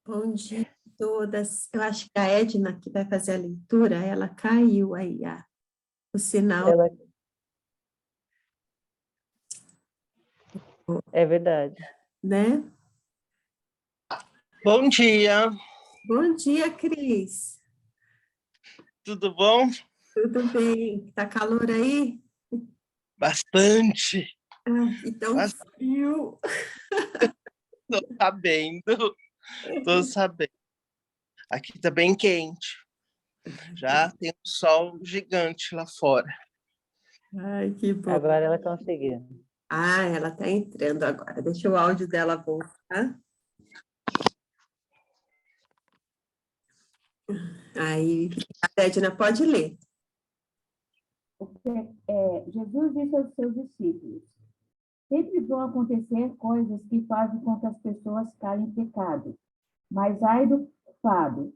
Bom dia a todas. Eu acho que a Edna, que vai fazer a leitura, ela caiu aí, o sinal, Ela é verdade. né? Bom dia, Bom dia, Cris. tudo bom? Tudo bem? Tá calor aí? Bastante, Ai, então frio. tô sabendo. Aqui tá bem quente, já tem um sol gigante lá fora. Ai, que bom. Agora ela conseguiu. Ah, ela tá entrando agora. Deixa o áudio dela voltar. Aí, a Edna pode ler. Jesus disse aos seus discípulos: sempre vão acontecer coisas que fazem com que as pessoas caem em pecado. Mas ai do culpado,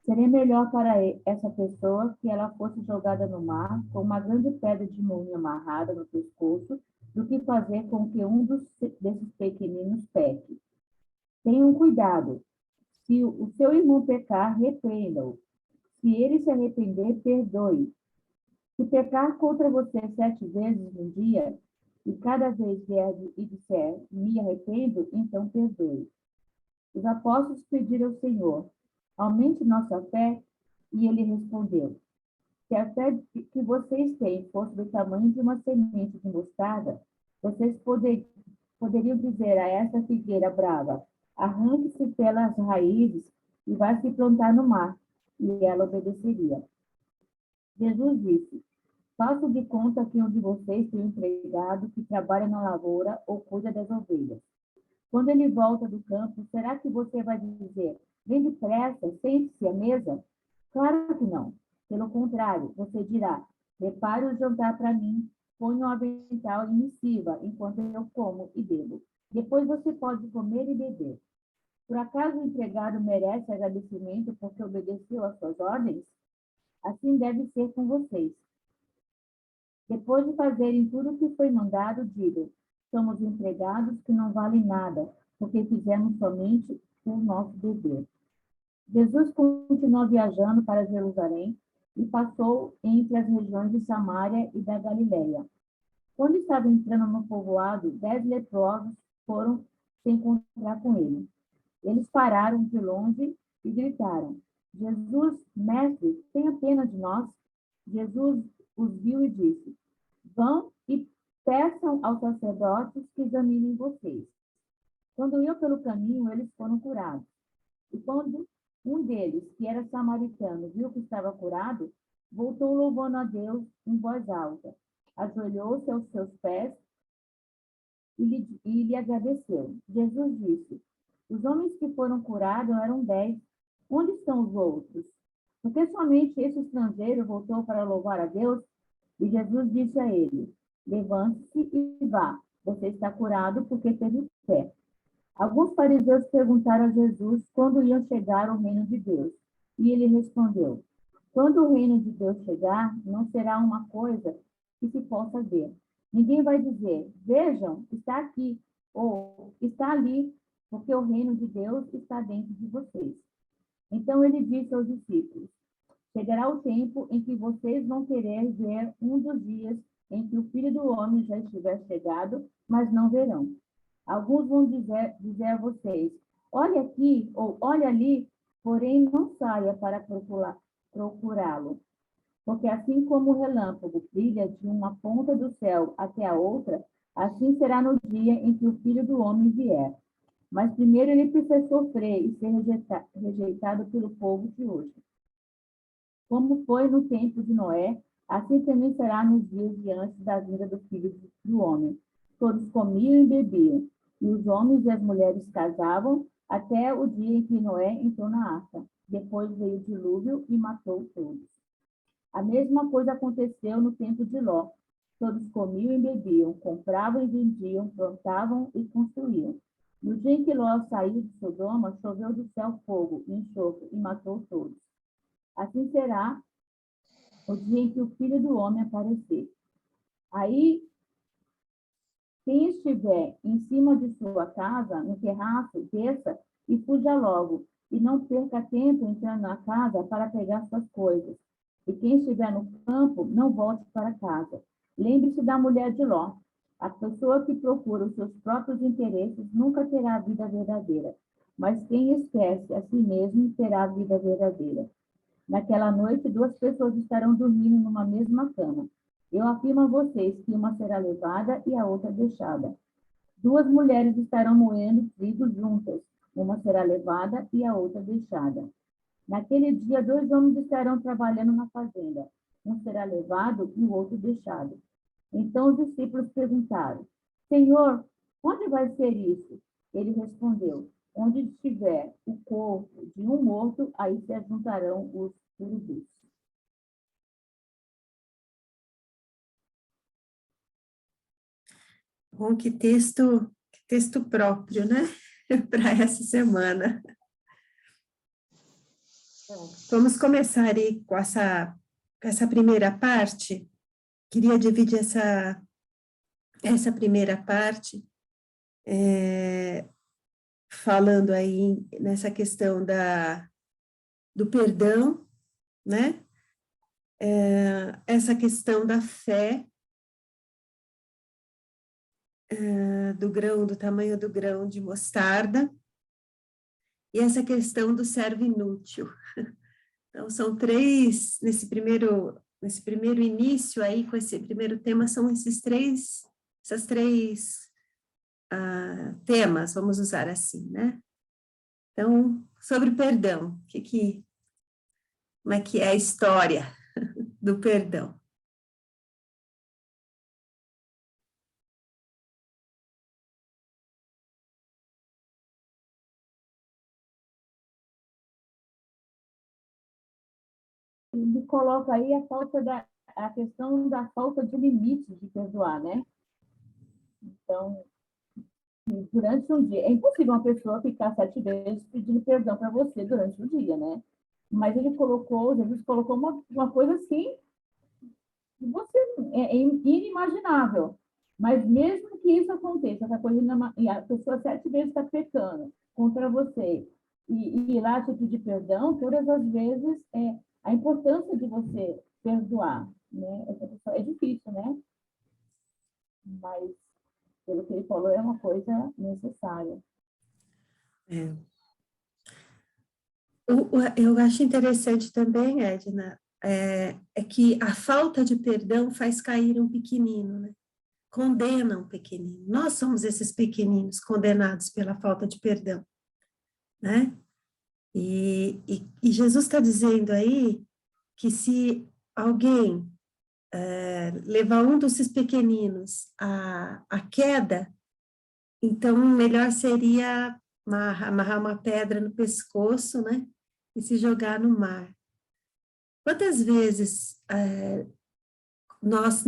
seria melhor para essa pessoa que ela fosse jogada no mar com uma grande pedra de moinho amarrada no pescoço do que fazer com que desses pequeninos peque. Tenham cuidado. Se o seu irmão pecar, repreenda-o. Se ele se arrepender, perdoe. Se pecar contra você 7 vezes no dia, e cada vez vier e disser, me arrependo, então perdoe. Os apóstolos pediram ao Senhor, aumente nossa fé, e ele respondeu, se a fé que vocês têm fosse do tamanho de uma semente de mostarda, vocês poderiam dizer a essa figueira brava, arranque-se pelas raízes e vá se plantar no mar, e ela obedeceria. Jesus disse, faço de conta que um de vocês tem um empregado que trabalha na lavoura ou cuida das ovelhas. Quando ele volta do campo, será que você vai dizer, vem depressa, sente-se à mesa? Claro que não. Pelo contrário, você dirá, prepare o jantar para mim, ponha um avental e me sirva enquanto eu como e bebo. Depois você pode comer e beber. Por acaso o empregado merece agradecimento porque obedeceu às suas ordens? Assim deve ser com vocês. Depois de fazerem tudo o que foi mandado, digam, somos empregados que não valem nada, porque fizemos somente o nosso dever. Jesus continuou viajando para Jerusalém e passou entre as regiões de Samaria e da Galileia. Quando estava entrando no povoado, 10 leprosos foram se encontrar com ele. Eles pararam de longe e gritaram, Jesus, mestre, tenha pena de nós. Jesus os viu e disse, vão e peçam aos sacerdotes que examinem vocês. Quando iam pelo caminho, eles foram curados. E quando um deles, que era samaritano, viu que estava curado, voltou louvando a Deus em voz alta. Ajoelhou-se aos seus pés e lhe agradeceu. Jesus disse, os homens que foram curados eram 10. Onde estão os outros? Porque somente esse estrangeiro voltou para louvar a Deus? E Jesus disse a ele, levante-se e vá. Você está curado porque teve fé. Alguns fariseus perguntaram a Jesus quando iam chegar ao reino de Deus. E ele respondeu, quando o reino de Deus chegar, não será uma coisa que se possa ver. Ninguém vai dizer, vejam, está aqui, ou está ali, porque o reino de Deus está dentro de vocês. Então ele disse aos discípulos, chegará o tempo em que vocês vão querer ver um dos dias em que o Filho do Homem já estiver chegado, mas não verão. Alguns vão dizer a vocês, olha aqui ou olha ali, porém não saia para procurá-lo. Porque assim como o relâmpago brilha de uma ponta do céu até a outra, assim será no dia em que o Filho do Homem vier. Mas primeiro ele precisa sofrer e ser rejeitado pelo povo de hoje. Como foi no tempo de Noé, assim também será nos dias de antes da vinda do Filho do Homem. Todos comiam e bebiam, e os homens e as mulheres casavam, até o dia em que Noé entrou na arca. Depois veio o dilúvio e matou todos. A mesma coisa aconteceu no tempo de Ló. Todos comiam e bebiam, compravam e vendiam, plantavam e construíam. No dia em que Ló saiu de Sodoma, choveu do céu fogo e enxofre e matou todos. Assim será o dia em que o Filho do Homem aparecer. Aí, quem estiver em cima de sua casa, no terraço, desça e fuja logo. e não perca tempo entrando na casa para pegar suas coisas. E quem estiver no campo, não volte para casa. Lembre-se da mulher de Ló. A pessoa que procura os seus próprios interesses nunca terá a vida verdadeira, mas quem esquece a si mesmo terá a vida verdadeira. Naquela noite, 2 pessoas estarão dormindo numa mesma cama. Eu afirmo a vocês que uma será levada e a outra deixada. 2 mulheres estarão moendo trigo juntas. Uma será levada e a outra deixada. Naquele dia, 2 homens estarão trabalhando na fazenda. Um será levado e o outro deixado. Então os discípulos perguntaram: Senhor, onde vai ser isso? Ele respondeu: onde estiver o corpo de um morto, aí se ajuntarão os urubus. Bom, que texto próprio, né? Para essa semana. Bom, vamos começar aí com essa primeira parte. Queria dividir essa primeira parte falando aí nessa questão do perdão, né? Essa questão da fé, do tamanho do grão de mostarda, e essa questão do servo inútil. Então, são 3, nesse primeiro início aí, com esse primeiro tema, são essas três temas, vamos usar assim, né? Então, sobre perdão, como é que é a história do perdão? Ele coloca aí a questão da falta de limite de perdoar, né? Então, durante um dia, é impossível uma pessoa ficar 7 vezes pedindo perdão para você durante o dia, né? Mas Jesus colocou uma coisa assim, que você é inimaginável. Mas mesmo que isso aconteça, essa coisa, e a pessoa 7 vezes está pecando contra você, e ir lá te pedir perdão, todas as vezes a importância de você perdoar, né? É difícil, né? Mas, pelo que ele falou, é uma coisa necessária. Eu acho interessante também, Edna, que a falta de perdão faz cair um pequenino, né? Condena um pequenino. Nós somos esses pequeninos condenados pela falta de perdão, né? E Jesus está dizendo aí que se alguém levar um desses pequeninos à queda, então melhor seria amarrar uma pedra no pescoço, né? E se jogar no mar. Quantas vezes nós,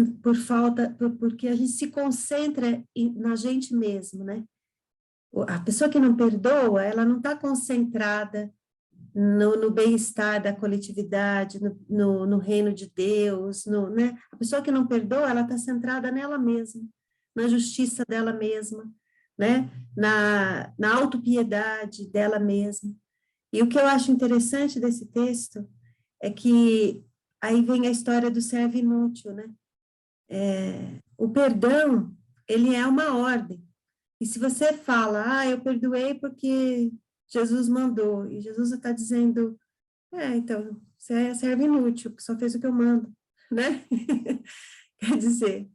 porque a gente se concentra na gente mesmo, né? A pessoa que não perdoa, ela não está concentrada no bem-estar da coletividade, no reino de Deus, né? A pessoa que não perdoa, ela está centrada nela mesma, na justiça dela mesma, né? Na autopiedade dela mesma. E o que eu acho interessante desse texto é que aí vem a história do servo inútil, né? O perdão, ele é uma ordem. E se você fala, eu perdoei porque Jesus mandou, e Jesus está dizendo, então, você é servo inútil, que só fez o que eu mando, né? Quer dizer,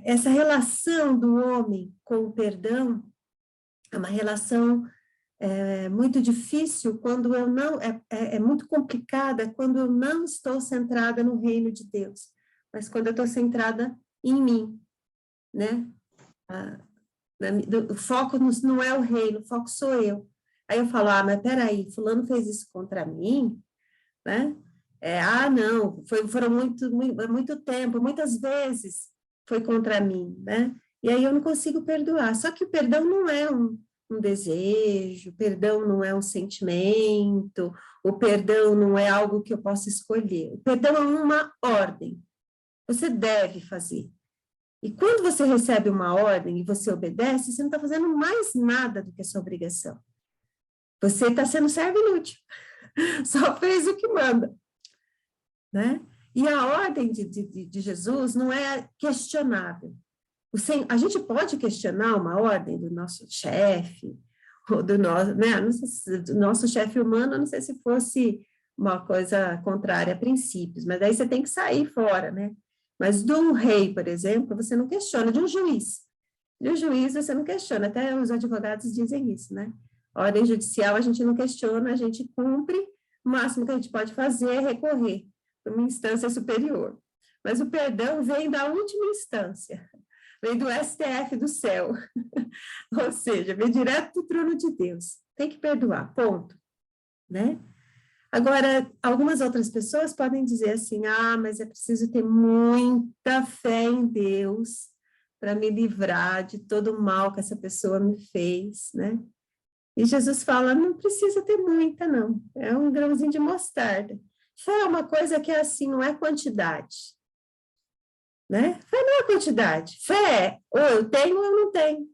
essa relação do homem com o perdão é uma relação muito difícil quando eu não, é muito complicada quando eu não estou centrada no reino de Deus, mas quando eu estou centrada em mim, né? O foco não é o reino, o foco sou eu. Aí eu falo, mas peraí, fulano fez isso contra mim, né? Não, foram muito tempo, muitas vezes foi contra mim, né? E aí eu não consigo perdoar. Só que o perdão não é um desejo, o perdão não é um sentimento, o perdão não é algo que eu possa escolher. O perdão é uma ordem. Você deve fazer. E quando você recebe uma ordem e você obedece, você não está fazendo mais nada do que a sua obrigação. Você está sendo servo inútil. Só fez o que manda, né? E a ordem de Jesus não é questionável. A gente pode questionar uma ordem do nosso chefe, ou do nosso, né? Não sei se, do nosso chefe humano, não sei se fosse uma coisa contrária a princípios, mas daí você tem que sair fora, né? Mas de um rei, por exemplo, você não questiona, de um juiz. De um juiz você não questiona, até os advogados dizem isso, né? A ordem judicial a gente não questiona, a gente cumpre, o máximo que a gente pode fazer é recorrer para uma instância superior. Mas o perdão vem da última instância, vem do STF do céu, ou seja, vem direto do trono de Deus. Tem que perdoar, ponto, né? Agora, algumas outras pessoas podem dizer assim, mas é preciso ter muita fé em Deus para me livrar de todo o mal que essa pessoa me fez, né? E Jesus fala, não precisa ter muita, não. É um grãozinho de mostarda. Fé é uma coisa que é assim, não é quantidade, né? Fé não é quantidade. Fé é, ou eu tenho ou eu não tenho.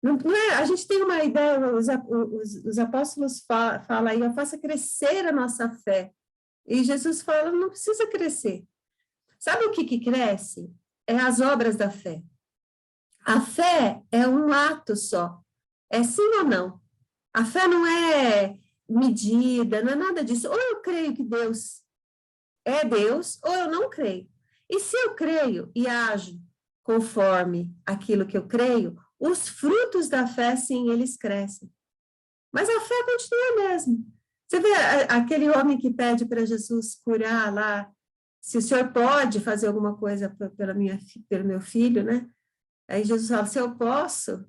Não é, a gente tem uma ideia, os apóstolos falam aí, faça crescer a nossa fé. E Jesus fala, não precisa crescer. Sabe o que cresce? É as obras da fé. A fé é um ato só. É sim ou não? A fé não é medida, não é nada disso. Ou eu creio que Deus é Deus, ou eu não creio. E se eu creio e ajo conforme aquilo que eu creio, os frutos da fé, sim, eles crescem. Mas a fé continua a mesma. Você vê aquele homem que pede para Jesus curar lá, se o senhor pode fazer alguma coisa pelo meu filho, né? Aí Jesus fala, se eu posso,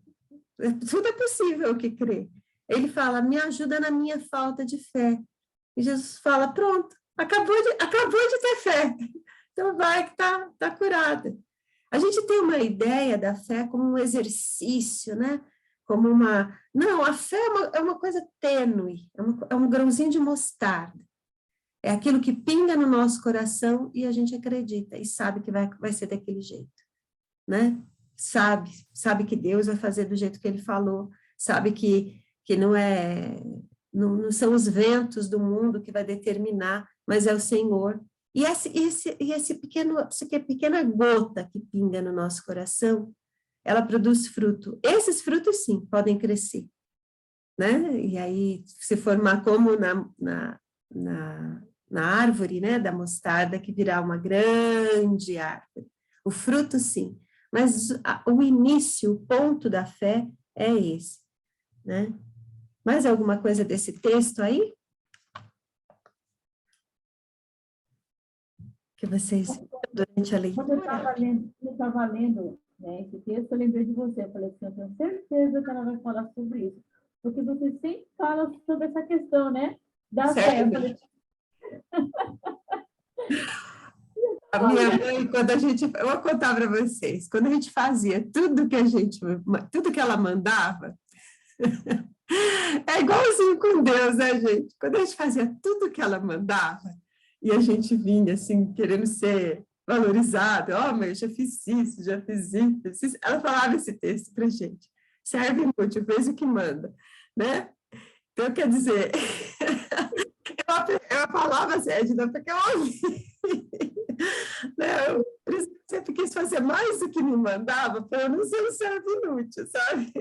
tudo é possível o que crê. Ele fala, me ajuda na minha falta de fé. E Jesus fala, pronto, acabou de ter fé. Então vai que tá curada. A gente tem uma ideia da fé como um exercício, né? Como uma... Não, a fé é uma coisa tênue, é um grãozinho de mostarda. É aquilo que pinga no nosso coração e a gente acredita e sabe que vai ser daquele jeito, né? Sabe que Deus vai fazer do jeito que ele falou, sabe que não são os ventos do mundo que vai determinar, mas é o Senhor. E essa pequena gota que pinga no nosso coração, ela produz fruto. Esses frutos, sim, podem crescer, né? E aí se formar como na árvore, né, da mostarda, que virá uma grande árvore. O fruto, sim. Mas o início, o ponto da fé é esse, né? Mais alguma coisa desse texto aí? Que vocês durante a leitura? Quando eu estava lendo, né, esse texto, eu lembrei de você. Eu falei assim, eu tenho certeza que ela vai falar sobre isso. Porque você sempre fala sobre essa questão, né? Da fé. Eu falei, a minha mãe, eu vou contar para vocês, quando a gente fazia tudo que ela mandava, é igualzinho com Deus, né, gente? Quando a gente fazia tudo que ela mandava, e a gente vinha, assim, querendo ser valorizado, mãe, eu já fiz isso, já fiz isso. Ela falava esse texto para a gente, serve inútil, fez o que manda, né? Então, quer dizer, eu falava assim, Edna, porque eu ouvi. Né? Eu sempre quis fazer mais do que me mandava, para eu não ser um servo inútil, sabe?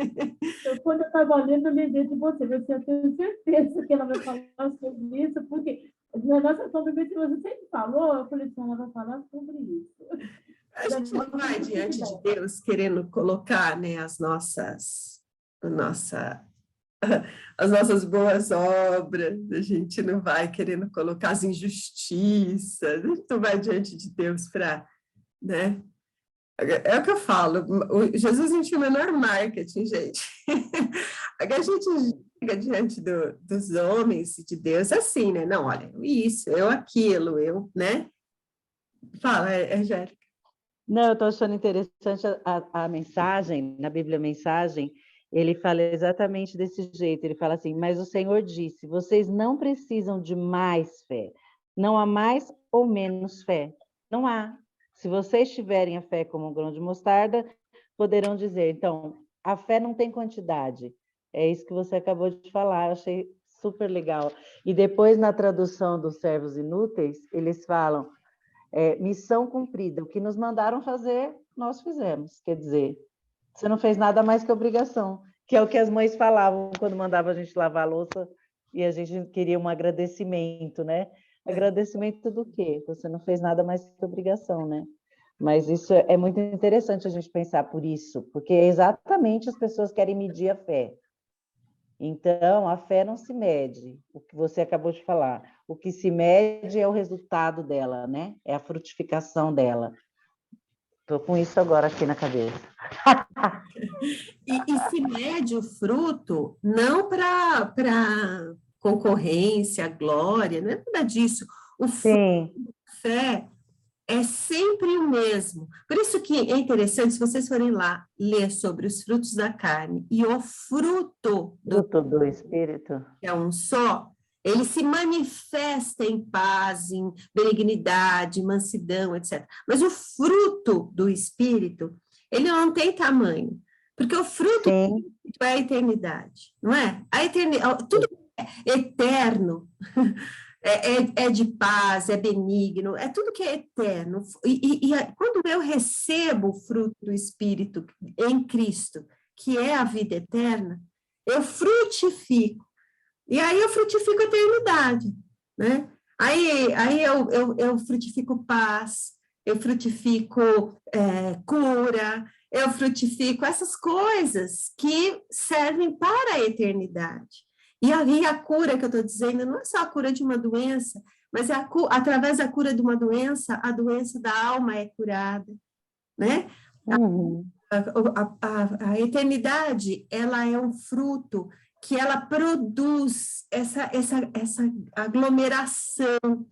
quando eu estava lendo, eu lembrei de você. Eu tenho certeza que ela vai falar sobre isso, porque na nossa convivência você sempre falou, eu falei assim, ela vai falar sobre isso. A gente não vai diante de Deus querendo colocar, né, as nossas boas obras, a gente não vai querendo colocar as injustiças, a gente não vai diante de Deus para, né? É o que eu falo, Jesus não tinha o menor marketing, gente. A gente chega diante dos homens e de Deus assim, né? Não, olha, isso, eu aquilo, eu, né? Fala, Angélica. Não, eu estou achando interessante a mensagem, na Bíblia Mensagem, ele fala exatamente desse jeito, ele fala assim, mas o Senhor disse, vocês não precisam de mais fé, não há mais ou menos fé, não há. Se vocês tiverem a fé como um grão de mostarda, poderão dizer, então, a fé não tem quantidade, É isso que você acabou de falar, eu achei super legal. E depois, na tradução dos servos inúteis, eles falam, missão cumprida, o que nos mandaram fazer, nós fizemos. Quer dizer, você não fez nada mais que obrigação, que é o que as mães falavam quando mandavam a gente lavar a louça e a gente queria um agradecimento, né? Agradecimento do quê? Você não fez nada mais que obrigação, né? Mas isso é muito interessante a gente pensar por isso, porque exatamente as pessoas querem medir a fé. Então, a fé não se mede, o que você acabou de falar. O que se mede é o resultado dela, né? É a frutificação dela. Estou com isso agora aqui na cabeça. E se mede o fruto não para concorrência, glória, não é nada disso. O fruto Sim. da fé é sempre o mesmo. Por isso que é interessante, se vocês forem lá ler sobre os frutos da carne e o fruto do Espírito, que é um só, ele se manifesta em paz, em benignidade, mansidão, etc. Mas o fruto do Espírito, ele não tem tamanho, porque o fruto do Espírito é a eternidade, não é? A eternidade, tudo é eterno, é de paz, é benigno, é tudo que é eterno. E quando eu recebo o fruto do Espírito em Cristo, que é a vida eterna, eu frutifico. E aí eu frutifico a eternidade, né? Aí eu frutifico paz, eu frutifico cura, eu frutifico essas coisas que servem para a eternidade. E aí a cura que eu estou dizendo não é só a cura de uma doença, mas através da cura de uma doença, a doença da alma é curada, né? Uhum. A eternidade, ela é um fruto que ela produz essa aglomeração.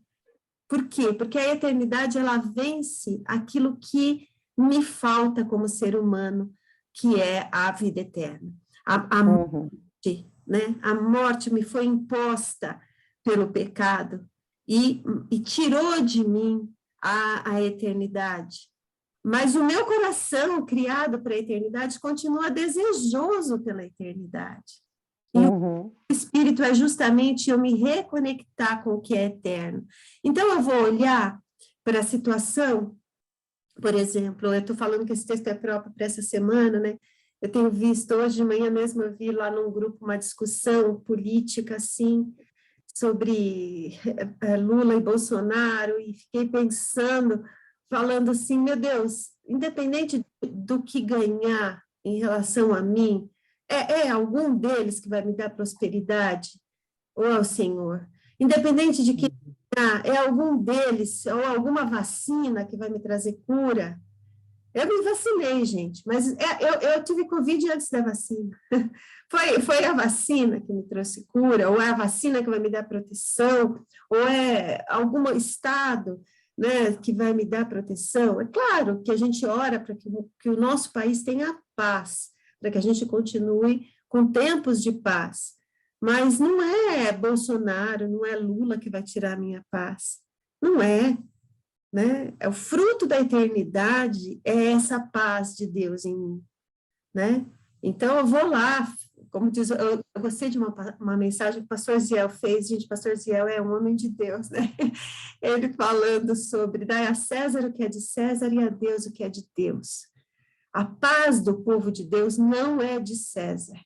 Por quê? Porque a eternidade, ela vence aquilo que me falta como ser humano, que é a vida eterna. A morte, né? A morte me foi imposta pelo pecado e tirou de mim a eternidade. Mas o meu coração, criado para a eternidade, continua desejoso pela eternidade. E o Espírito é justamente eu me reconectar com o que é eterno. Então, eu vou olhar para a situação, por exemplo, eu estou falando que esse texto é próprio para essa semana, né? Eu tenho visto, hoje de manhã mesmo, eu vi lá num grupo uma discussão política, assim, sobre Lula e Bolsonaro, e fiquei pensando, falando assim, meu Deus, independente do que ganhar em relação a mim, é algum deles que vai me dar prosperidade? Ou é o Senhor? Independente de quem é algum deles, ou alguma vacina que vai me trazer cura? Eu me vacinei, gente, mas eu tive Covid antes da vacina. Foi a vacina que me trouxe cura, ou é a vacina que vai me dar proteção, ou é algum estado, né, que vai me dar proteção. É claro que a gente ora para que o nosso país tenha paz, para que a gente continue com tempos de paz. Mas não é Bolsonaro, não é Lula que vai tirar a minha paz. Não é. Né? O fruto da eternidade é essa paz de Deus em mim, né? Então, eu vou lá, como diz, eu gostei de uma mensagem que o pastor Ziel fez, gente, o pastor Ziel é um homem de Deus, né? Ele falando sobre, dai a César o que é de César e a Deus o que é de Deus. A paz do povo de Deus não é de César.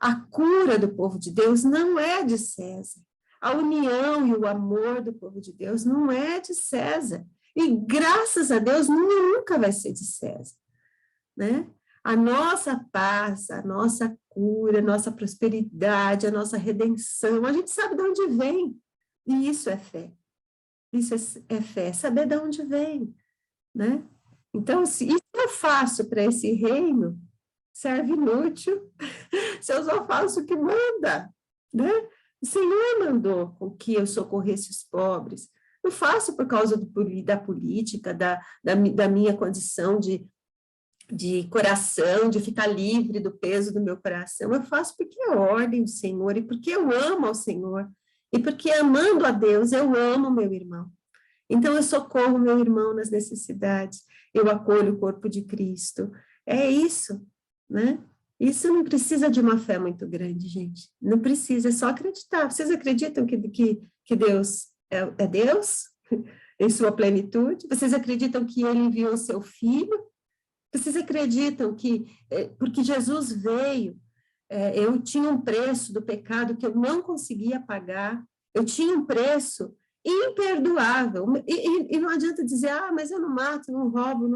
A cura do povo de Deus não é de César. A união e o amor do povo de Deus não é de César. E graças a Deus nunca vai ser de César, né? A nossa paz, a nossa cura, a nossa prosperidade, a nossa redenção, a gente sabe de onde vem. E isso é fé. Isso é fé, saber de onde vem, né? Então, se isso eu faço para esse reino, serve inútil, se eu só faço o que manda, né? O Senhor mandou com que eu socorresse os pobres. Não faço por causa da política, da minha condição de coração, de ficar livre do peso do meu coração. Eu faço porque é ordem do Senhor e porque eu amo ao Senhor. E porque amando a Deus, eu amo meu irmão. Então, eu socorro meu irmão nas necessidades. Eu acolho o corpo de Cristo. É isso, né? Isso não precisa de uma fé muito grande, gente. Não precisa, é só acreditar. Vocês acreditam que Deus é Deus em sua plenitude? Vocês acreditam que ele enviou o seu filho? Vocês acreditam que, porque Jesus veio, eu tinha um preço do pecado que eu não conseguia pagar, eu tinha um preço imperdoável, e não adianta dizer, mas eu não mato, não roubo,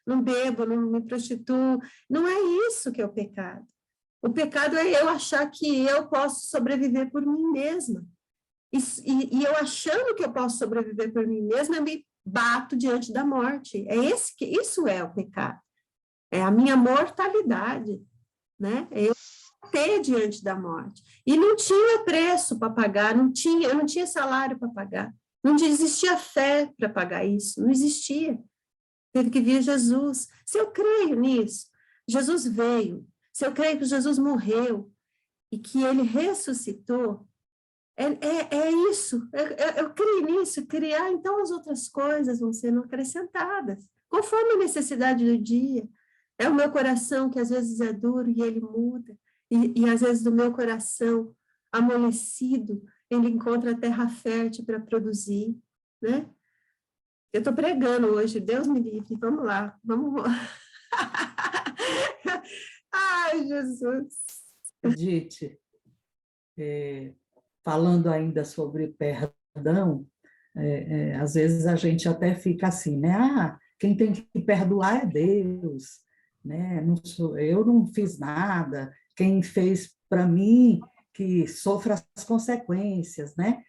não bebo, não me prostituo, não é isso que é o pecado. O pecado é eu achar que eu posso sobreviver por mim mesma, e eu achando que eu posso sobreviver por mim mesma, eu me bato diante da morte, isso é o pecado. É a minha mortalidade, né? Eu ter diante da morte. E não tinha preço para pagar, eu não tinha salário para pagar, não existia fé para pagar isso, não existia. Teve que vir Jesus. Se eu creio nisso, Jesus veio. Se eu creio que Jesus morreu e que ele ressuscitou, é isso. Eu creio nisso, criar, então as outras coisas vão sendo acrescentadas, conforme a necessidade do dia. É o meu coração que às vezes é duro e ele muda, e às vezes do meu coração amolecido, ele encontra a terra fértil para produzir, né? Eu estou pregando hoje, Deus me livre, vamos lá, vamos. Ai, Jesus. Edith, falando ainda sobre perdão, às vezes a gente até fica assim, né? Quem tem que perdoar é Deus, né? Eu não fiz nada, quem fez para mim que sofra as consequências, né?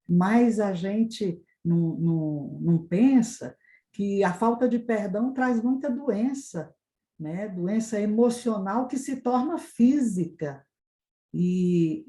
Mas a gente não pensa que a falta de perdão traz muita doença, né? Doença emocional que se torna física. E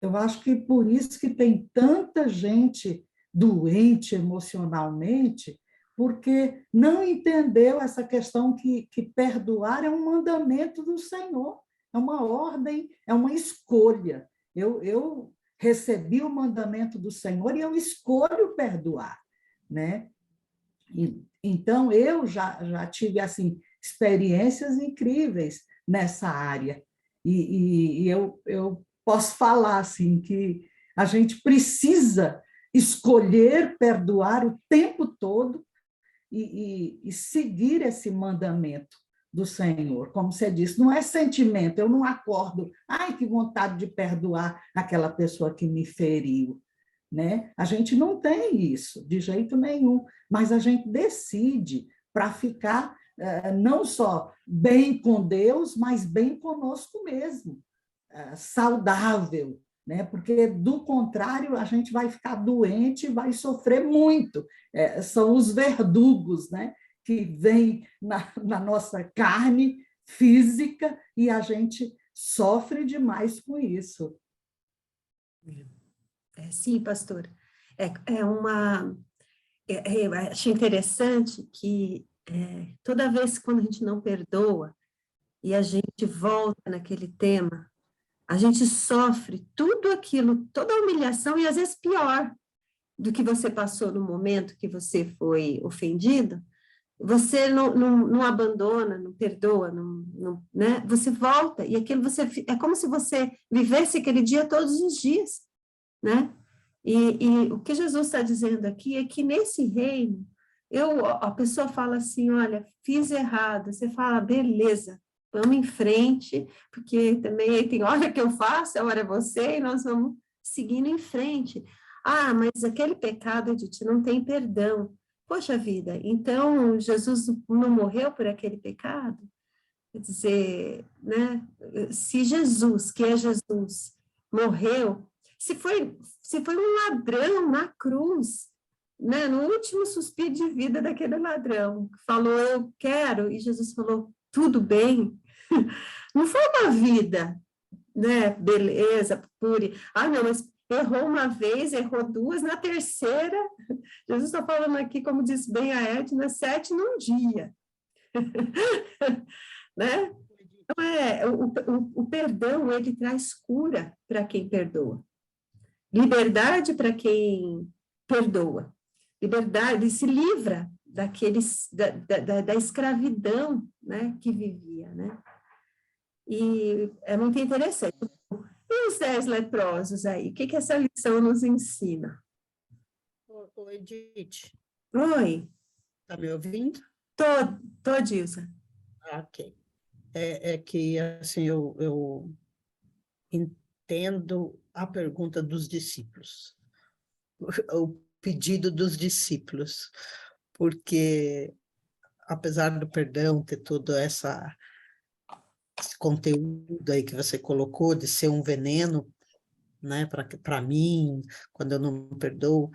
eu acho que por isso que tem tanta gente doente emocionalmente, porque não entendeu essa questão que perdoar é um mandamento do Senhor, é uma ordem, é uma escolha. Eu recebi o mandamento do Senhor e eu escolho perdoar, né? Então, eu já tive assim, experiências incríveis nessa área. E eu posso falar assim, que a gente precisa escolher perdoar o tempo todo e seguir esse mandamento do Senhor. Como você disse, não é sentimento, eu não acordo, ai, que vontade de perdoar aquela pessoa que me feriu. Né? A gente não tem isso, de jeito nenhum, mas a gente decide para ficar não só bem com Deus, mas bem conosco mesmo, saudável, né? Porque, do contrário, a gente vai ficar doente e vai sofrer muito. São os verdugos, né? Que vêm na nossa carne física e a gente sofre demais com isso. Sim, pastor. Eu achei interessante que toda vez quando a gente não perdoa e a gente volta naquele tema, a gente sofre tudo aquilo, toda a humilhação e às vezes pior do que você passou no momento que você foi ofendido. Você não abandona, não perdoa, né? Você volta e aquilo é como se você vivesse aquele dia todos os dias, né? E o que Jesus está dizendo aqui é que nesse reino, a pessoa fala assim, olha, fiz errado, você fala, beleza, vamos em frente, porque também tem hora que eu faço, a hora é você, e nós vamos seguindo em frente. Mas aquele pecado, Edith, não tem perdão. Poxa vida, então Jesus não morreu por aquele pecado? Quer dizer, né, se Jesus, que é Jesus, morreu, se foi um ladrão na cruz, né, no último suspiro de vida daquele ladrão, falou, eu quero, e Jesus falou, tudo bem. Não foi uma vida, né, beleza, pura. Não, mas errou uma vez, errou duas, na terceira, Jesus está falando aqui, como disse bem a Edna, 7 num dia. Né? Então, o perdão, ele traz cura para quem perdoa. Liberdade para quem perdoa. Liberdade, se livra da escravidão, né, que vivia, né? E é muito interessante. E os 10 leprosos aí? O que que essa lição nos ensina? Ô, Edith, Oi, tá me ouvindo? tô, Dilsa. Ah, ok. É que, assim, eu entendo a pergunta dos discípulos, o pedido dos discípulos, porque, apesar do perdão ter todo esse conteúdo aí que você colocou, de ser um veneno, né, para mim, quando eu não me perdoo,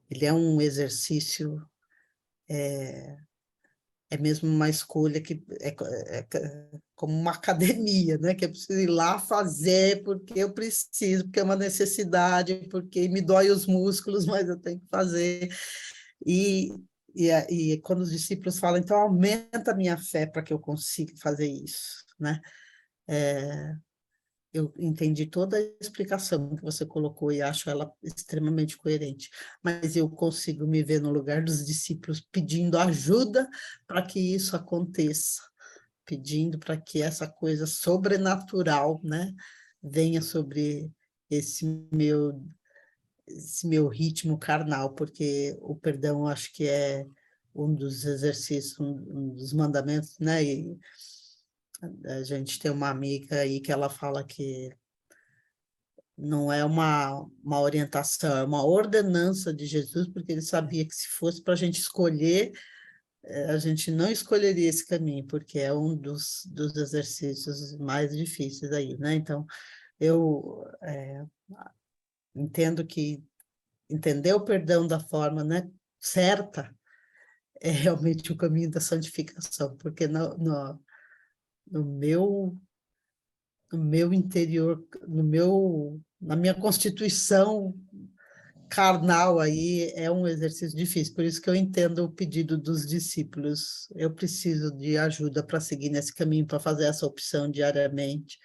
ele é um exercício, é mesmo uma escolha que é como uma academia, né? Que eu preciso ir lá fazer porque eu preciso, porque é uma necessidade, porque me dói os músculos, mas eu tenho que fazer. E, e quando os discípulos falam, então aumenta a minha fé para que eu consiga fazer isso, né? Eu entendi toda a explicação que você colocou e acho ela extremamente coerente, mas eu consigo me ver no lugar dos discípulos pedindo ajuda para que isso aconteça, pedindo para que essa coisa sobrenatural, né, venha sobre esse meu ritmo carnal, porque o perdão acho que é um dos exercícios, um dos mandamentos, né, e a gente tem uma amiga aí que ela fala que não é uma orientação, é uma ordenança de Jesus, porque ele sabia que se fosse para a gente escolher, a gente não escolheria esse caminho, porque é um dos exercícios mais difíceis aí, né? Então, eu entendo que entender o perdão da forma, né, certa é realmente o caminho da santificação, porque no meu interior, na minha constituição carnal aí é um exercício difícil, por isso que eu entendo o pedido dos discípulos. Eu preciso de ajuda para seguir nesse caminho, para fazer essa opção diariamente,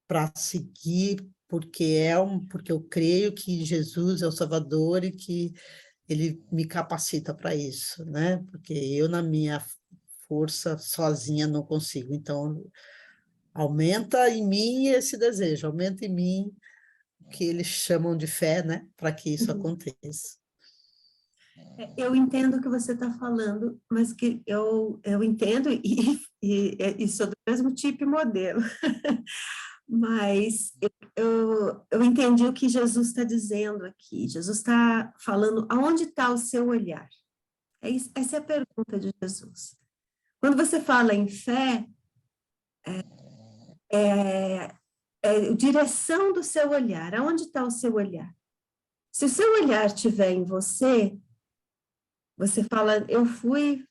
para seguir, porque eu creio que Jesus é o Salvador e que ele me capacita para isso, né? Porque eu, na minha força, sozinha, não consigo. Então, aumenta em mim esse desejo, aumenta em mim o que eles chamam de fé, né? Para que isso aconteça. Eu entendo o que você está falando, mas que eu entendo e sou do mesmo tipo e modelo. Mas eu entendi o que Jesus está dizendo aqui. Jesus está falando aonde está o seu olhar. Essa é a pergunta de Jesus. Quando você fala em fé, a direção do seu olhar. Aonde está o seu olhar? Se o seu olhar estiver em você, você fala, eu fui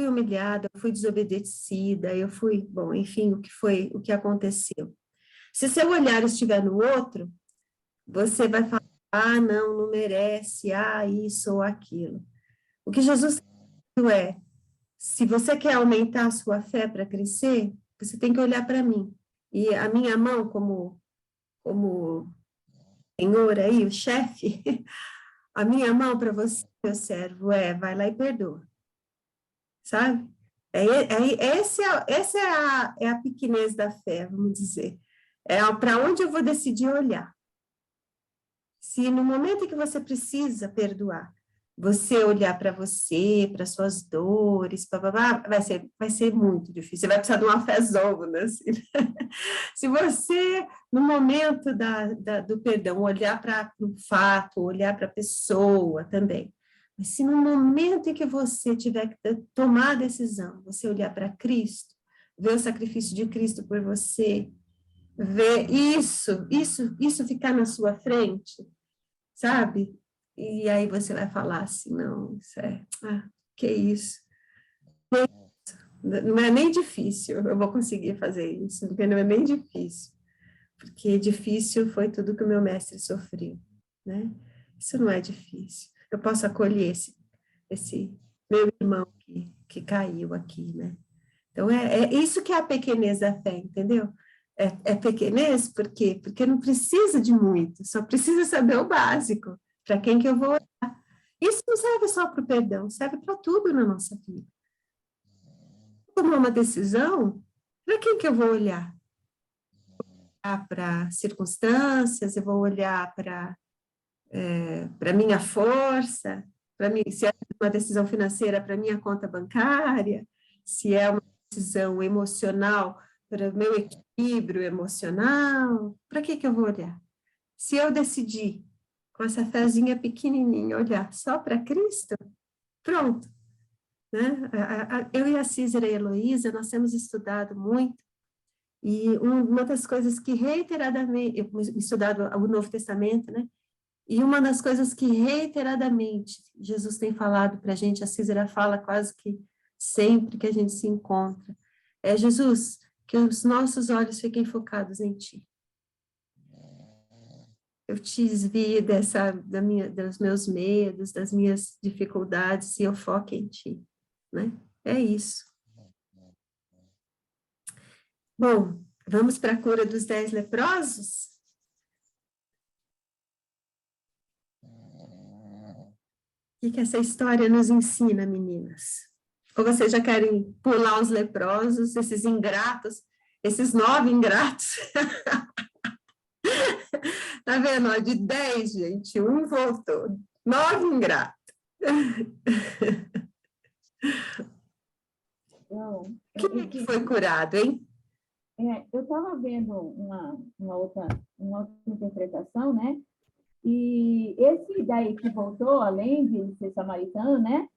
humilhada, eu fui desobedecida, eu fui, bom, enfim, o que aconteceu. Se seu olhar estiver no outro, você vai falar, ah, não merece, ah, isso ou aquilo. O que Jesus está dizendo é, se você quer aumentar a sua fé para crescer, você tem que olhar para mim. E a minha mão, como senhor aí, o chefe, a minha mão para você, meu servo, vai lá e perdoa. Sabe? Essa é a pequenez da fé, vamos dizer. É para onde eu vou decidir olhar. Se no momento em que você precisa perdoar, você olhar para você, para suas dores, vai ser muito difícil. Você vai precisar de uma fezona, assim. Se você, no momento do perdão, olhar para o fato, olhar para a pessoa também, mas se no momento em que você tiver que tomar a decisão, você olhar para Cristo, ver o sacrifício de Cristo por você, ver isso ficar na sua frente, sabe? E aí você vai falar assim, não, que isso. Não é nem difícil, eu vou conseguir fazer isso, porque não é nem difícil. Porque difícil foi tudo que o meu mestre sofreu, né? Isso não é difícil. Eu posso acolher esse meu irmão que caiu aqui, né? Então, é isso que é a pequenez da fé, entendeu? É pequenez por quê? Porque não precisa de muito, só precisa saber o básico. Para quem que eu vou orar? Isso não serve só para o perdão, serve para tudo na nossa vida. Tomar uma decisão, Para quem que eu vou olhar? Para circunstâncias, eu vou olhar para minha força, para mim, se é uma decisão financeira, para minha conta bancária, se é uma decisão emocional, para o meu equilíbrio emocional, para que eu vou olhar? Se eu decidir, com essa fezinha pequenininha, olhar só para Cristo, pronto. Né? Eu e a Cícera e a Heloísa, nós temos estudado muito, e uma das coisas que reiteradamente, eu estudado o Novo Testamento, né? E uma das coisas que reiteradamente Jesus tem falado para a gente, a Cícera fala quase que sempre que a gente se encontra, é: Jesus, que os nossos olhos fiquem focados em Ti. Eu te desvio dos meus medos, das minhas dificuldades, e eu foco em Ti, né? É isso. Bom, vamos para a cura dos 10 leprosos? O que essa história nos ensina, meninas? Ou vocês já querem pular os leprosos, esses ingratos, esses 9 ingratos? Tá vendo? Ó, de 10, gente, um voltou. 9 ingratos. Quem é que foi curado, hein? Eu estava vendo uma outra interpretação, né? E esse daí que voltou, além de ser samaritano, né?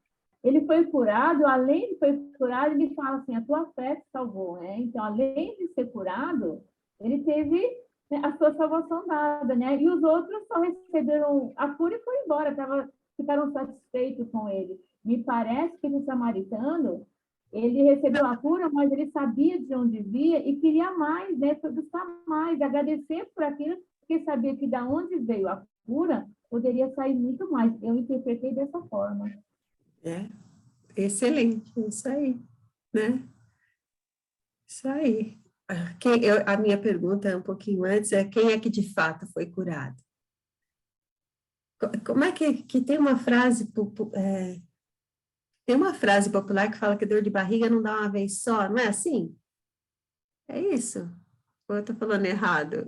Ele foi curado, além de ser curado, ele fala assim: a tua fé te salvou, né? Então, além de ser curado, ele teve, né, a sua salvação dada, né? E os outros só receberam a cura e foram embora, ficaram satisfeitos com ele. Me parece que o samaritano, ele recebeu a cura, mas ele sabia de onde via e queria mais, né? Buscar mais, agradecer por aquilo, porque sabia que da onde veio a cura, poderia sair muito mais. Eu interpretei dessa forma. Excelente, isso aí, né? Isso aí. A minha pergunta um pouquinho antes é: quem é que de fato foi curado? Como é que tem uma frase popular que fala que dor de barriga não dá uma vez só, não é assim? É isso? Ou eu estou falando errado?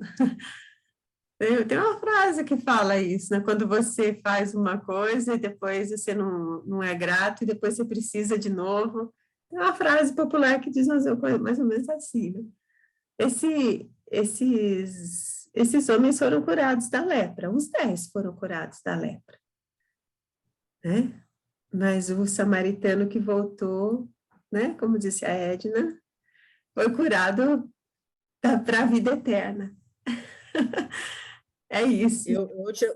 Tem uma frase que fala isso, né? Quando você faz uma coisa e depois você não é grato e depois você precisa de novo. Tem uma frase popular que diz mais ou menos assim, né? Esses homens foram curados da lepra, os 10 foram curados da lepra, né? Mas o samaritano que voltou, né? Como disse a Edna, foi curado para a vida eterna. É isso.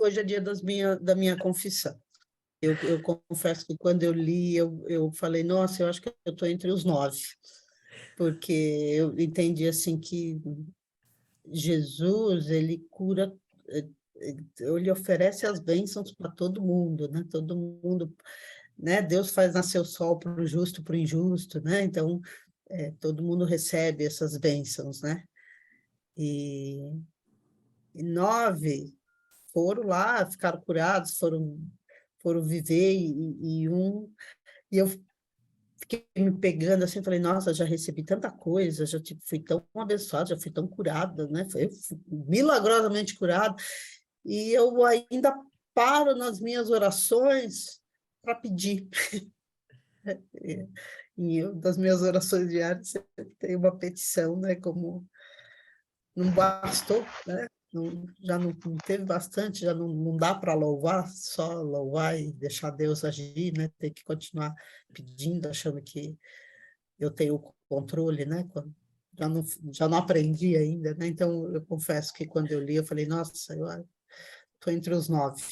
Hoje é dia da minha confissão. Eu confesso que quando eu li, eu falei: nossa, eu acho que eu estou entre os 9, porque eu entendi assim que Jesus, ele cura, ele oferece as bênçãos para todo mundo, né? Todo mundo, né? Deus faz nascer o sol para o justo e para o injusto, né? Então, todo mundo recebe essas bênçãos, né? E 9 foram lá, ficaram curados, foram viver, e eu fiquei me pegando assim, falei: nossa, já recebi tanta coisa, já fui tão abençoada, já fui tão curada, né? Fui milagrosamente curada, e eu ainda paro nas minhas orações para pedir. Das minhas orações diárias tem uma petição, né? Como não bastou, né? Já não teve bastante, já não dá para louvar, só louvar e deixar Deus agir, né? Tem que continuar pedindo, achando que eu tenho o controle, né? Já não aprendi ainda, né? Então, eu confesso que quando eu li, eu falei: nossa, eu estou entre os 9.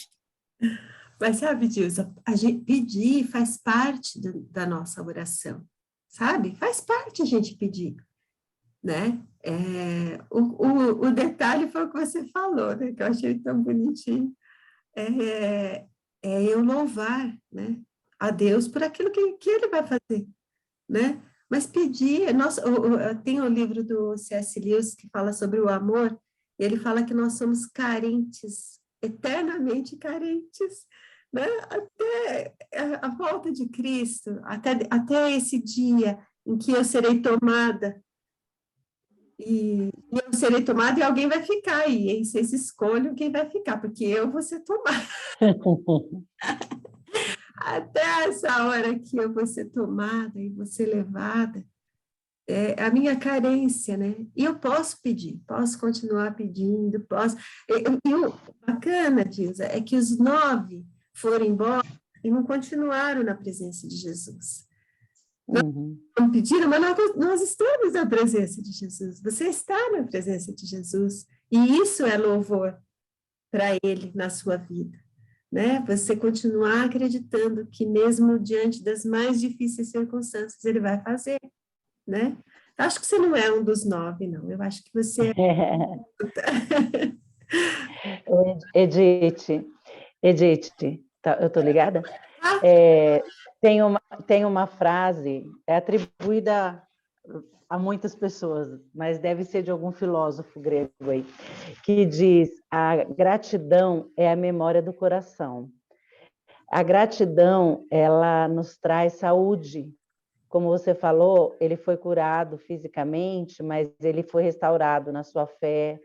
Mas sabe, Dilsa, a gente pedir faz parte da nossa oração, sabe? Faz parte a gente pedir, né? O detalhe foi o que você falou, né? Que eu achei tão bonitinho. É eu louvar, né? A Deus por aquilo que Ele vai fazer, né? Mas pedir, tem o livro do C.S. Lewis que fala sobre o amor, e ele fala que nós somos carentes, eternamente carentes, né? Até a volta de Cristo, até esse dia em que eu serei tomada, e eu serei tomada e alguém vai ficar aí, hein? Vocês escolhem quem vai ficar, porque eu vou ser tomada. Até essa hora que eu vou ser tomada e vou ser levada, é a minha carência, né? E eu posso pedir, posso continuar pedindo, posso. E o bacana, Dilsa, é que os 9 foram embora e não continuaram na presença de Jesus. Não pediram, mas nós estamos na presença de Jesus. Você está na presença de Jesus. E isso é louvor para Ele na sua vida. Né? Você continuar acreditando que mesmo diante das mais difíceis circunstâncias, Ele vai fazer. Né? Acho que você não é um dos 9, não. Eu acho que você Edith, tá, eu estou ligada? Tem uma frase, é atribuída a muitas pessoas, mas deve ser de algum filósofo grego aí, que diz: a gratidão é a memória do coração. A gratidão, ela nos traz saúde. Como você falou, ele foi curado fisicamente, mas ele foi restaurado na sua fé.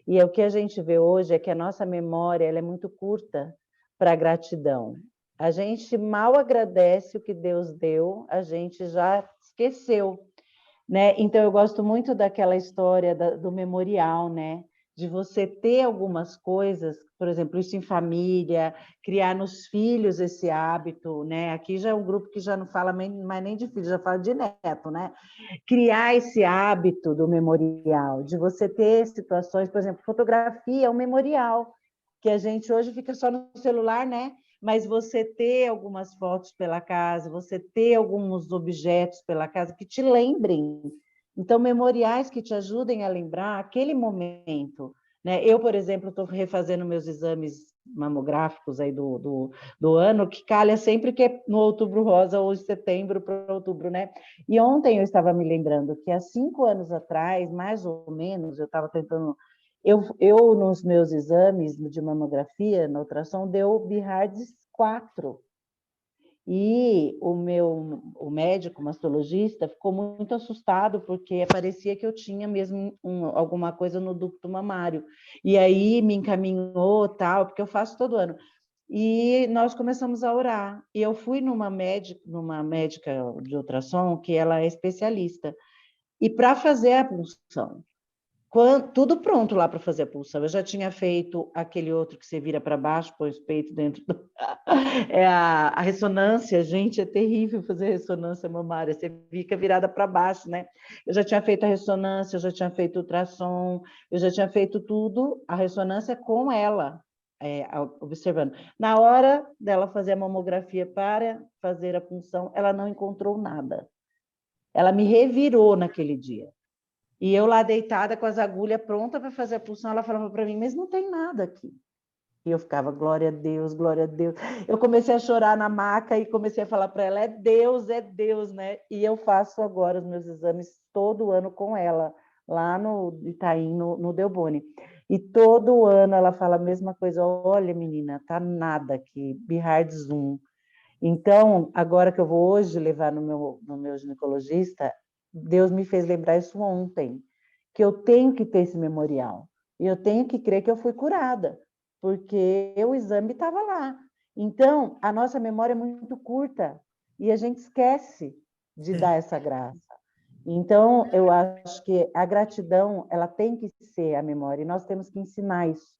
E o que a gente vê hoje é que a nossa memória ela é muito curta para a gratidão. A gente mal agradece o que Deus deu, a gente já esqueceu, né? Então, eu gosto muito daquela história do memorial, né? De você ter algumas coisas, por exemplo, isso em família, criar nos filhos esse hábito, né? Aqui já é um grupo que já não fala mais nem de filho, já fala de neto, né? Criar esse hábito do memorial, de você ter situações, por exemplo, fotografia é um memorial, que a gente hoje fica só no celular, né? Mas você ter algumas fotos pela casa, você ter alguns objetos pela casa que te lembrem. Então, memoriais que te ajudem a lembrar aquele momento. Né? Eu, por exemplo, estou refazendo meus exames mamográficos aí do ano, que calha sempre que é no outubro rosa ou em setembro para outubro, né? E ontem eu estava me lembrando que há 5 anos atrás, mais ou menos, eu estava tentando... Eu, nos meus exames de mamografia, na ultrassom, deu BIHARDS 4. E o médico, mastologista, ficou muito assustado, porque parecia que eu tinha mesmo alguma coisa no ducto mamário. E aí me encaminhou, tal, porque eu faço todo ano. E nós começamos a orar. E eu fui numa médica de ultrassom, que ela é especialista, e para fazer a punção. Tudo pronto lá para fazer a pulsão. Eu já tinha feito aquele outro que você vira para baixo, põe os peitos dentro do... a ressonância, gente, é terrível fazer ressonância mamária, você fica virada para baixo, né? Eu já tinha feito a ressonância, eu já tinha feito ultrassom, eu já tinha feito tudo, a ressonância com ela, observando. Na hora dela fazer a mamografia para fazer a punção, ela não encontrou nada. Ela me revirou naquele dia. E eu lá deitada com as agulhas pronta para fazer a punção, ela falava para mim, mas não tem nada aqui. E eu ficava, glória a Deus, glória a Deus. Eu comecei a chorar na maca e comecei a falar para ela, é Deus, né? E eu faço agora os meus exames todo ano com ela, lá no Itaim, no Delboni. E todo ano ela fala a mesma coisa, olha menina, tá nada aqui, BIHARDS 1. Então, agora que eu vou hoje levar no meu ginecologista, Deus me fez lembrar isso ontem, que eu tenho que ter esse memorial. E eu tenho que crer que eu fui curada, porque o exame estava lá. Então, a nossa memória é muito curta e a gente esquece de dar essa graça. Então, eu acho que a gratidão, ela tem que ser a memória, e nós temos que ensinar isso,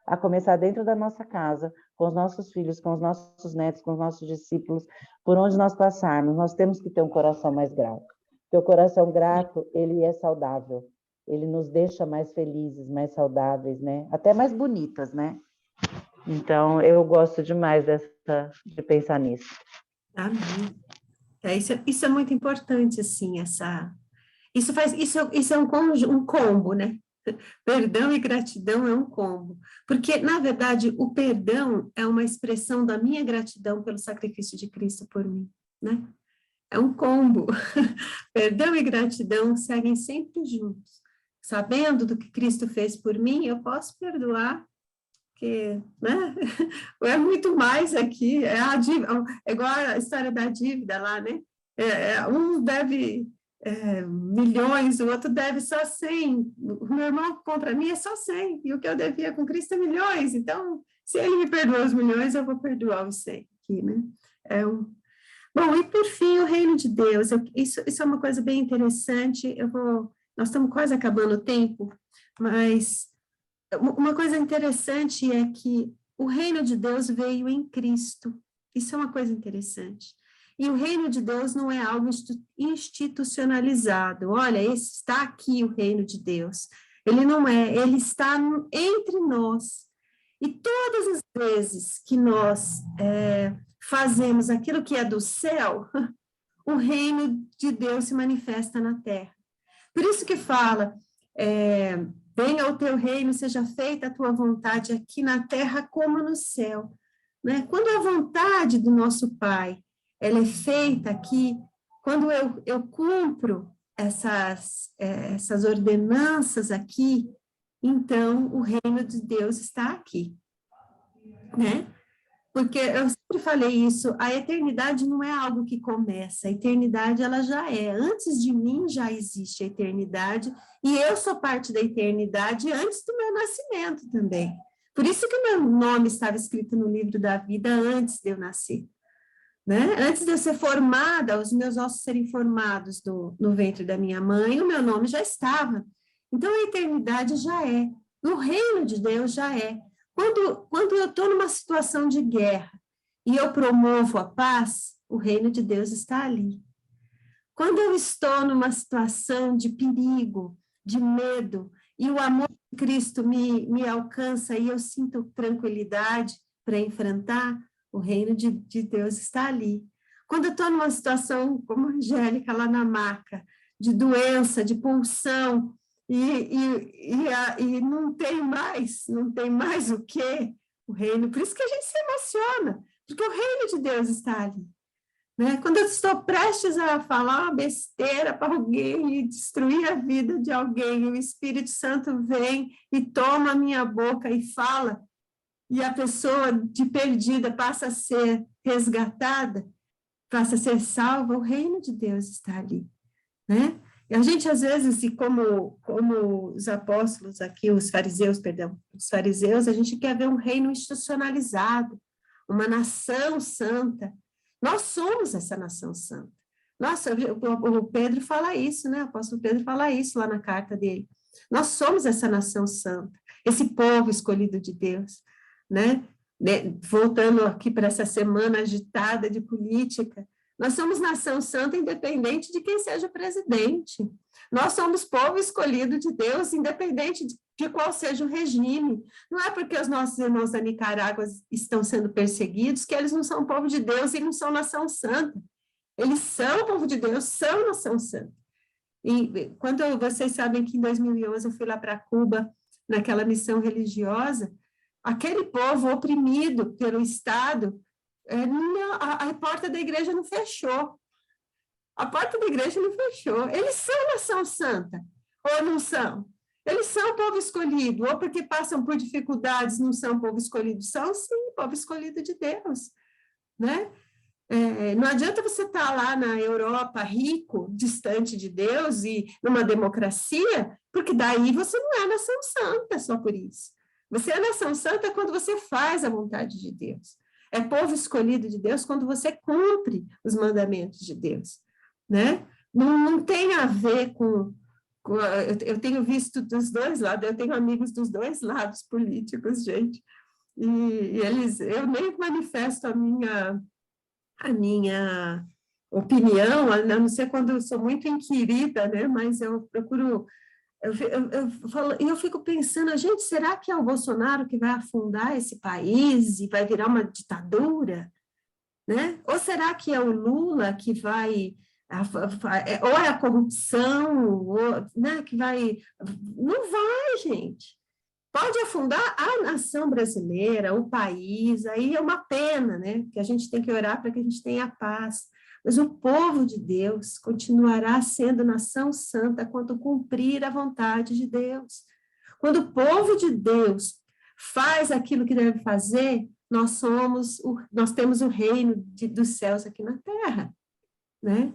a começar dentro da nossa casa, com os nossos filhos, com os nossos netos, com os nossos discípulos, por onde nós passarmos, nós temos que ter um coração mais grato. Porque o coração grato, ele é saudável, ele nos deixa mais felizes, mais saudáveis, né? Até mais bonitas, né? Então, eu gosto demais de pensar nisso. Amém. Isso é muito importante, assim, isso é um combo, né? Perdão e gratidão é um combo, porque, na verdade, o perdão é uma expressão da minha gratidão pelo sacrifício de Cristo por mim, né? É um combo. Perdão e gratidão seguem sempre juntos. Sabendo do que Cristo fez por mim, eu posso perdoar, porque, né? É muito mais aqui, é igual a história da dívida lá, né? Um deve milhões, o outro deve só 100, o meu irmão contra mim é só 100, e o que eu devia com Cristo é milhões, então, se ele me perdoa os milhões, eu vou perdoar os 100 aqui, né? Bom, e por fim, o reino de Deus, isso é uma coisa bem interessante, nós estamos quase acabando o tempo, mas uma coisa interessante é que o reino de Deus veio em Cristo, isso é uma coisa interessante. E o reino de Deus não é algo institucionalizado. Olha, está aqui o reino de Deus. Ele não é, ele está entre nós. E todas as vezes que nós fazemos aquilo que é do céu, o reino de Deus se manifesta na terra. Por isso que fala, venha o teu reino, seja feita a tua vontade aqui na terra como no céu. Né? Quando a vontade do nosso Pai ela é feita aqui, quando eu cumpro essas ordenanças aqui, então o reino de Deus está aqui, né? Porque eu sempre falei isso, a eternidade não é algo que começa, a eternidade ela já é, antes de mim já existe a eternidade, e eu sou parte da eternidade antes do meu nascimento também. Por isso que o meu nome estava escrito no livro da vida antes de eu nascer. Né? Antes de eu ser formada, os meus ossos serem formados no ventre da minha mãe, o meu nome já estava. Então, a eternidade já é. O reino de Deus já é. Quando eu estou numa situação de guerra e eu promovo a paz, o reino de Deus está ali. Quando eu estou numa situação de perigo, de medo, e o amor de Cristo me alcança e eu sinto tranquilidade para enfrentar, o reino de Deus está ali. Quando eu estou numa situação como a Angélica, lá na maca, de doença, de pulsão, e não tem mais o quê? O reino, por isso que a gente se emociona, porque o reino de Deus está ali. Né? Quando eu estou prestes a falar uma besteira para alguém e destruir a vida de alguém, o Espírito Santo vem e toma a minha boca e fala, e a pessoa de perdida passa a ser resgatada, passa a ser salva, o reino de Deus está ali, né? E a gente, às vezes, e como os apóstolos aqui, os fariseus, a gente quer ver um reino institucionalizado, uma nação santa. Nós somos essa nação santa. Nossa, o Pedro fala isso, né? O apóstolo Pedro fala isso lá na carta dele. Nós somos essa nação santa, esse povo escolhido de Deus. Né? Voltando aqui para essa semana agitada de política, nós somos nação santa independente de quem seja o presidente. Nós somos povo escolhido de Deus, independente de qual seja o regime. Não é porque os nossos irmãos da Nicarágua estão sendo perseguidos que eles não são povo de Deus e não são nação santa. Eles são povo de Deus, são nação santa. E quando vocês sabem que em 2011 eu fui lá para Cuba, naquela missão religiosa, aquele povo oprimido pelo Estado, a porta da igreja não fechou. A porta da igreja não fechou. Eles são nação santa, ou não são? Eles são povo escolhido, ou porque passam por dificuldades, não são povo escolhido? São, sim, povo escolhido de Deus. Né? Não adianta você estar lá na Europa, rico, distante de Deus, e numa democracia, porque daí você não é nação santa só por isso. Você é nação santa quando você faz a vontade de Deus. É povo escolhido de Deus quando você cumpre os mandamentos de Deus. Né? Não tem a ver com eu tenho visto dos dois lados, eu tenho amigos dos dois lados políticos, gente, e eu nem manifesto a minha opinião, a não ser quando eu sou muito inquirida, né? Mas eu procuro. Eu fico pensando, gente, será que é o Bolsonaro que vai afundar esse país e vai virar uma ditadura? Né? Ou será que é o Lula que vai, ou é a corrupção, né, que vai... Não vai, gente. Pode afundar a nação brasileira, o país, aí é uma pena, né? Que a gente tem que orar para que a gente tenha paz. Mas o povo de Deus continuará sendo nação santa quando cumprir a vontade de Deus. Quando o povo de Deus faz aquilo que deve fazer, nós temos o reino dos céus aqui na terra, né?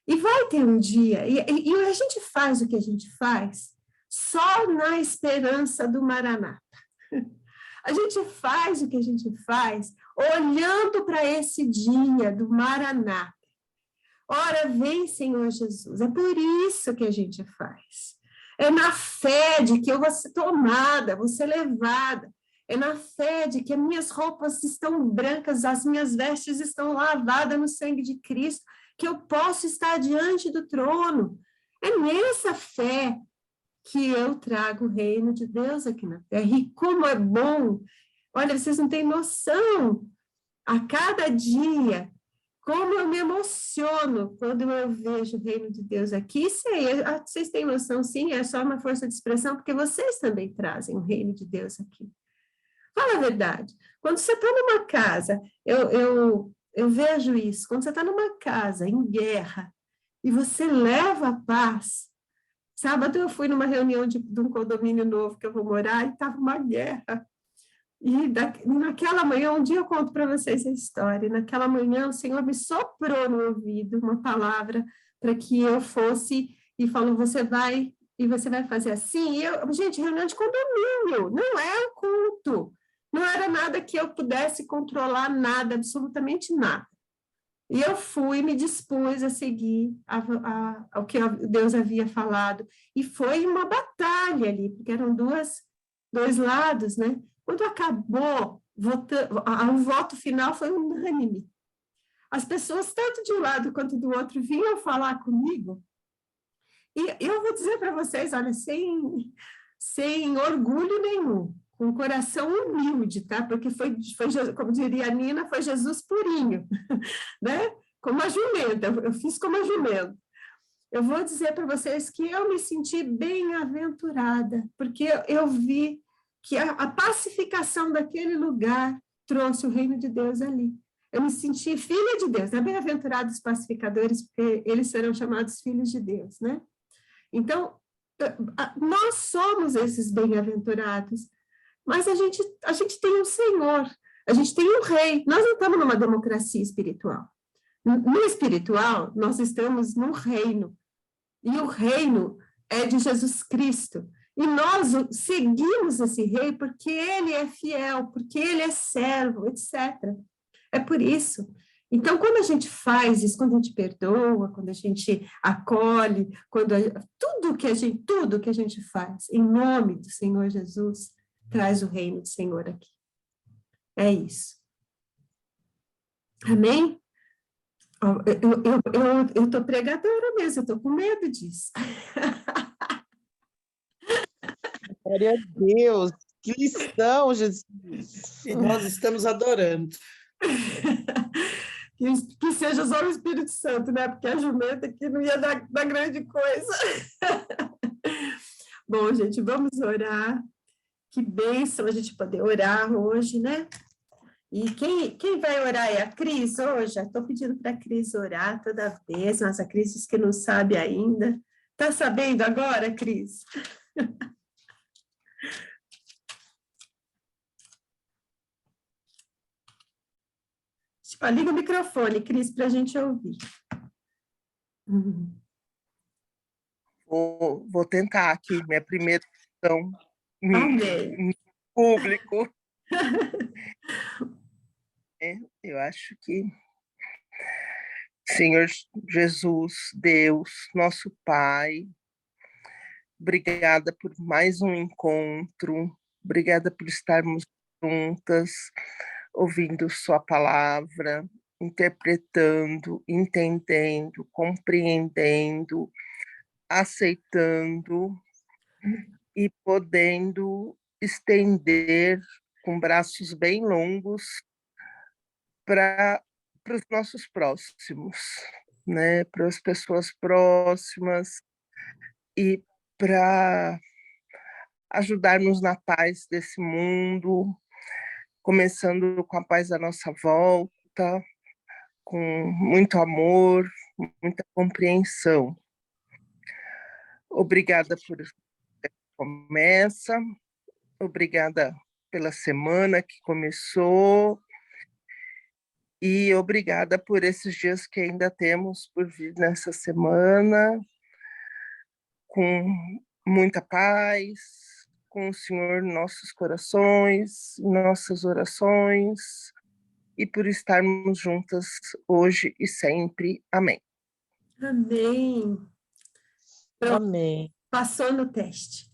E vai ter um dia, e a gente faz o que a gente faz só na esperança do Maranata. A gente faz o que a gente faz olhando para esse dia do Maranata. Ora, vem, Senhor Jesus. É por isso que a gente faz. É na fé de que eu vou ser tomada, vou ser levada. É na fé de que as minhas roupas estão brancas, as minhas vestes estão lavadas no sangue de Cristo, que eu posso estar diante do trono. É nessa fé que eu trago o reino de Deus aqui na terra. E como é bom! Olha, vocês não têm noção. A cada dia, como eu me emociono quando eu vejo o reino de Deus aqui. Vocês têm noção, sim, é só uma força de expressão, porque vocês também trazem o reino de Deus aqui. Fala a verdade. Quando você está numa casa, eu vejo isso, quando você está numa casa em guerra, e você leva a paz. Sábado eu fui numa reunião de um condomínio novo que eu vou morar, e estava uma guerra. E naquela manhã, um dia eu conto para vocês a história, naquela manhã o Senhor me soprou no ouvido uma palavra para que eu fosse, e falou, você vai fazer assim. E gente, reunião de condomínio, não é um culto, não era nada que eu pudesse controlar, nada, absolutamente nada. E eu fui, me dispus a seguir o que Deus havia falado, e foi uma batalha ali, porque eram dois lados, né? Quando acabou, o voto final foi unânime. As pessoas, tanto de um lado quanto do outro, vinham falar comigo. E eu vou dizer para vocês, olha, sem orgulho nenhum, com um coração humilde, tá? Porque foi, como diria a Nina, foi Jesus purinho, né? Como a jumenta, eu fiz como a jumenta. Eu vou dizer para vocês que eu me senti bem-aventurada, porque eu vi que a pacificação daquele lugar trouxe o reino de Deus ali. Eu me senti filha de Deus, né? Bem-aventurados os pacificadores, porque eles serão chamados filhos de Deus, né? Então, nós somos esses bem-aventurados, mas a gente tem um Senhor, a gente tem um rei, nós não estamos numa democracia espiritual. No espiritual, nós estamos num reino, e o reino é de Jesus Cristo. E nós seguimos esse rei porque ele é fiel, porque ele é servo, etc. É por isso. Então, quando a gente faz isso, quando a gente perdoa, quando a gente acolhe, tudo que a gente faz, em nome do Senhor Jesus, traz o reino do Senhor aqui. É isso. Amém? Eu estou pregadora mesmo, eu estou com medo disso. Glória a Deus, que lição, Jesus. E nós estamos adorando. Que seja só o Espírito Santo, né? Porque a jumenta aqui não ia dar grande coisa. Bom, gente, vamos orar. Que bênção a gente poder orar hoje, né? E quem vai orar é a Cris hoje? Estou pedindo para a Cris orar toda vez, mas a Cris diz que não sabe ainda. Está sabendo agora, Cris? Liga o microfone, Cris, para a gente ouvir. Vou tentar aqui, minha primeira questão Amém. Público. Eu acho que, Senhor Jesus, Deus, nosso Pai, obrigada por mais um encontro, obrigada por estarmos juntas, ouvindo sua palavra, interpretando, entendendo, compreendendo, aceitando e podendo estender com braços bem longos para os nossos próximos, né? Para as pessoas próximas e para ajudarmos na paz desse mundo, começando com a paz à nossa volta, com muito amor, muita compreensão. Obrigada por começa, obrigada pela semana que começou, E obrigada por esses dias que ainda temos por vir nessa semana, com muita paz, com o Senhor em nossos corações, em nossas orações, e por estarmos juntas hoje e sempre. Amém. Amém. Pronto, Amém. passou no teste.